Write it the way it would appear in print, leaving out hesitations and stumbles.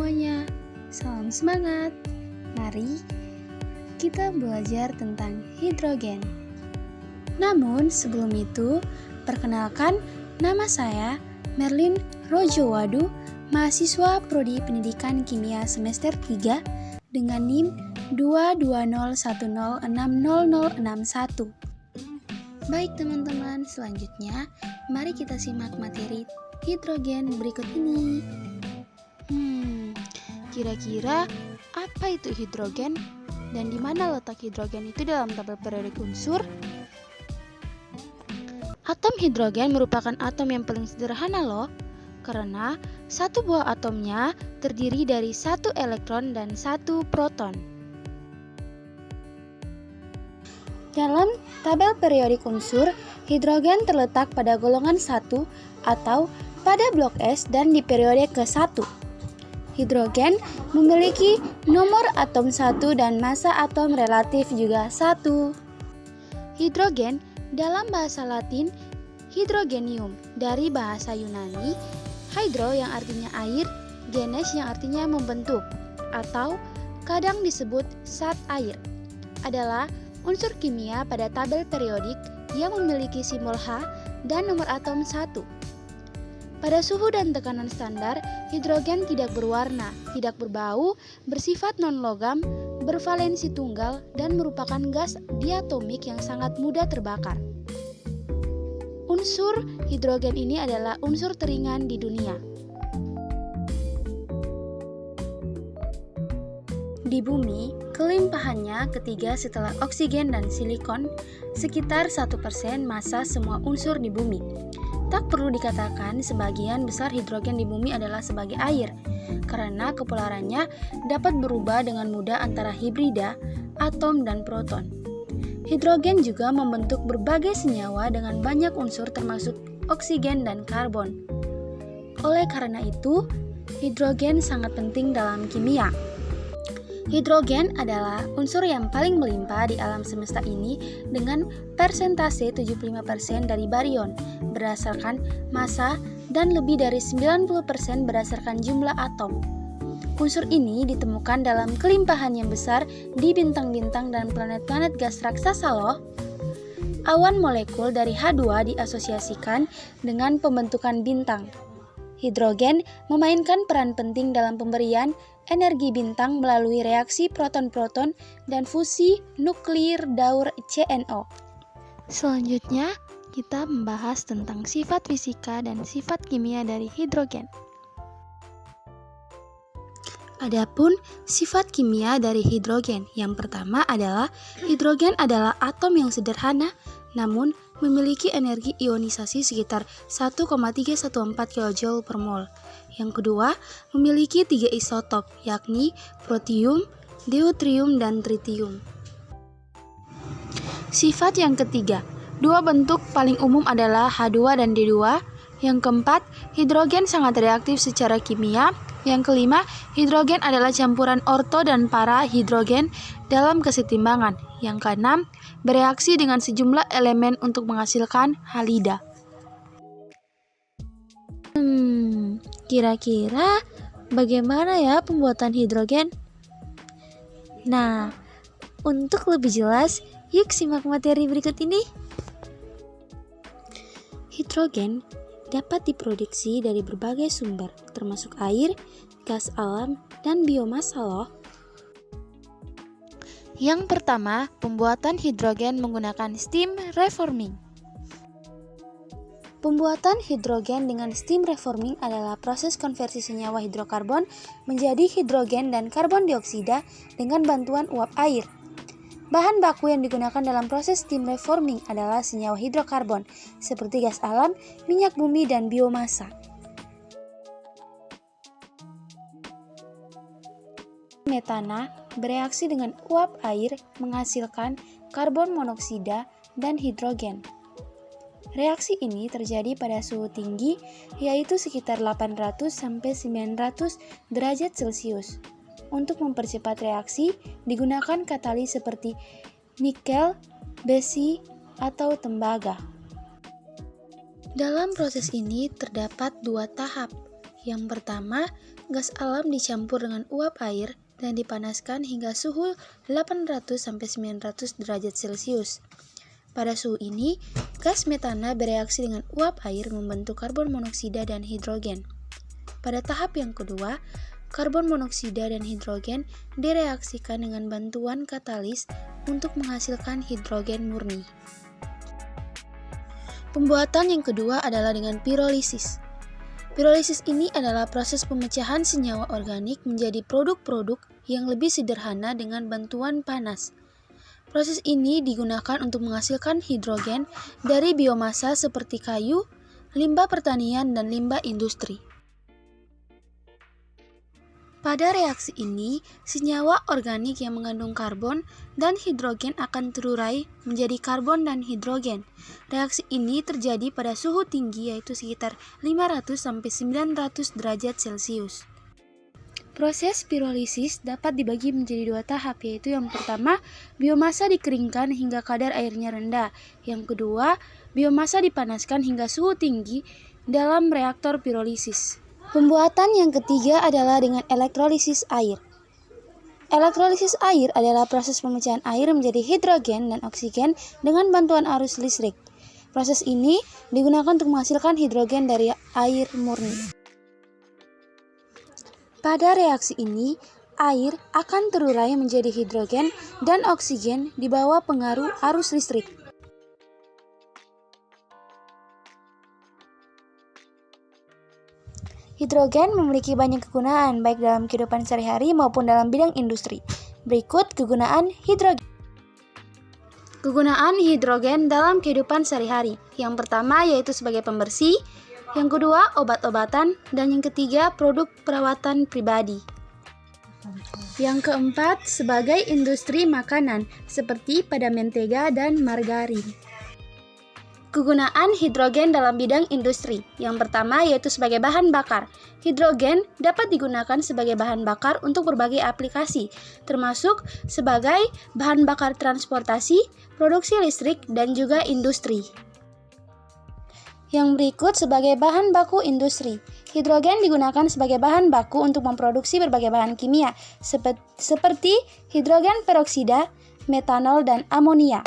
semuanya, salam semangat. Mari kita belajar tentang hidrogen. Namun sebelum itu, perkenalkan, nama saya Merlin Rojowadu, mahasiswa Prodi Pendidikan Kimia semester 3 dengan NIM 22010600061. Baik teman-teman, selanjutnya mari kita simak materi hidrogen berikut ini. Kira-kira apa itu hidrogen dan di mana letak hidrogen itu dalam tabel periodik unsur? Atom hidrogen merupakan atom yang paling sederhana loh, karena satu buah atomnya terdiri dari satu elektron dan satu proton. Dalam tabel periodik unsur, hidrogen terletak pada golongan 1 atau pada blok S dan di periode ke-1. Hidrogen memiliki nomor atom 1 dan massa atom relatif juga 1. Hidrogen dalam bahasa Latin hydrogenium, dari bahasa Yunani hydro yang artinya air, genes yang artinya membentuk, atau kadang disebut zat air, adalah unsur kimia pada tabel periodik yang memiliki simbol H dan nomor atom 1. Pada suhu dan tekanan standar, hidrogen tidak berwarna, tidak berbau, bersifat non-logam, bervalensi tunggal, dan merupakan gas diatomik yang sangat mudah terbakar. Unsur hidrogen ini adalah unsur teringan di dunia. Di bumi, kelimpahannya ketiga setelah oksigen dan silikon, sekitar 1% massa semua unsur di bumi. Tak perlu dikatakan sebagian besar hidrogen di bumi adalah sebagai air, karena kepolarannya dapat berubah dengan mudah antara hibrida, atom, dan proton. Hidrogen juga membentuk berbagai senyawa dengan banyak unsur termasuk oksigen dan karbon. Oleh karena itu, hidrogen sangat penting dalam kimia. Hidrogen adalah unsur yang paling melimpah di alam semesta ini dengan persentase 75% dari baryon berdasarkan massa dan lebih dari 90% berdasarkan jumlah atom. Unsur ini ditemukan dalam kelimpahan yang besar di bintang-bintang dan planet-planet gas raksasa loh. Awan molekul dari H2 diasosiasikan dengan pembentukan bintang. Hidrogen memainkan peran penting dalam pemberian energi bintang melalui reaksi proton-proton dan fusi nuklir daur CNO. Selanjutnya, kita membahas tentang sifat fisika dan sifat kimia dari hidrogen. Adapun sifat kimia dari hidrogen, yang pertama adalah hidrogen adalah atom yang sederhana namun memiliki energi ionisasi sekitar 1,314 kJ per mol. Yang kedua, memiliki 3 isotop, yakni protium, deuterium, dan tritium. Sifat yang ketiga, dua bentuk paling umum adalah H2 dan D2. Yang keempat, hidrogen sangat reaktif secara kimia. Yang kelima, hidrogen adalah campuran orto dan para hidrogen dalam kesetimbangan. Yang keenam, bereaksi dengan sejumlah elemen untuk menghasilkan halida. Kira-kira bagaimana ya pembuatan hidrogen? Nah, untuk lebih jelas, yuk simak materi berikut ini. Hidrogen dapat diproduksi dari berbagai sumber, termasuk air, gas alam, dan biomasa loh. Yang pertama, pembuatan hidrogen menggunakan steam reforming. Pembuatan hidrogen dengan steam reforming adalah proses konversi senyawa hidrokarbon menjadi hidrogen dan karbon dioksida dengan bantuan uap air. Bahan baku yang digunakan dalam proses steam reforming adalah senyawa hidrokarbon, seperti gas alam, minyak bumi, dan biomasa. Metana bereaksi dengan uap air menghasilkan karbon monoksida dan hidrogen. Reaksi ini terjadi pada suhu tinggi, yaitu sekitar 800-900 derajat Celcius. Untuk mempercepat reaksi, digunakan katalis seperti nikel, besi, atau tembaga. Dalam proses ini terdapat dua tahap. Yang pertama, gas alam dicampur dengan uap air dan dipanaskan hingga suhu 800-900 derajat Celcius. Pada suhu ini, gas metana bereaksi dengan uap air membentuk karbon monoksida dan hidrogen. Pada tahap yang kedua, karbon monoksida dan hidrogen direaksikan dengan bantuan katalis untuk menghasilkan hidrogen murni. Pembuatan yang kedua adalah dengan pirolisis. Pirolisis ini adalah proses pemecahan senyawa organik menjadi produk-produk yang lebih sederhana dengan bantuan panas. Proses ini digunakan untuk menghasilkan hidrogen dari biomasa seperti kayu, limbah pertanian, dan limbah industri. Pada reaksi ini, senyawa organik yang mengandung karbon dan hidrogen akan terurai menjadi karbon dan hidrogen. Reaksi ini terjadi pada suhu tinggi yaitu sekitar 500-900 derajat Celcius. Proses pirolisis dapat dibagi menjadi dua tahap, yaitu yang pertama, biomasa dikeringkan hingga kadar airnya rendah. Yang kedua, biomasa dipanaskan hingga suhu tinggi dalam reaktor pirolisis. Pembuatan yang ketiga adalah dengan elektrolisis air. Elektrolisis air adalah proses pemecahan air menjadi hidrogen dan oksigen dengan bantuan arus listrik. Proses ini digunakan untuk menghasilkan hidrogen dari air murni. Pada reaksi ini, air akan terurai menjadi hidrogen dan oksigen di bawah pengaruh arus listrik. Hidrogen memiliki banyak kegunaan, baik dalam kehidupan sehari-hari maupun dalam bidang industri. Berikut kegunaan hidrogen. Kegunaan hidrogen dalam kehidupan sehari-hari. Yang pertama yaitu sebagai pembersih, yang kedua obat-obatan, dan yang ketiga produk perawatan pribadi. Yang keempat sebagai industri makanan, seperti pada mentega dan margarin. Kegunaan hidrogen dalam bidang industri. Yang pertama yaitu sebagai bahan bakar. Hidrogen dapat digunakan sebagai bahan bakar untuk berbagai aplikasi, termasuk sebagai bahan bakar transportasi, produksi listrik, dan juga industri. Yang berikut sebagai bahan baku industri. Hidrogen digunakan sebagai bahan baku untuk memproduksi berbagai bahan kimia, seperti hidrogen peroksida, metanol, dan amonia.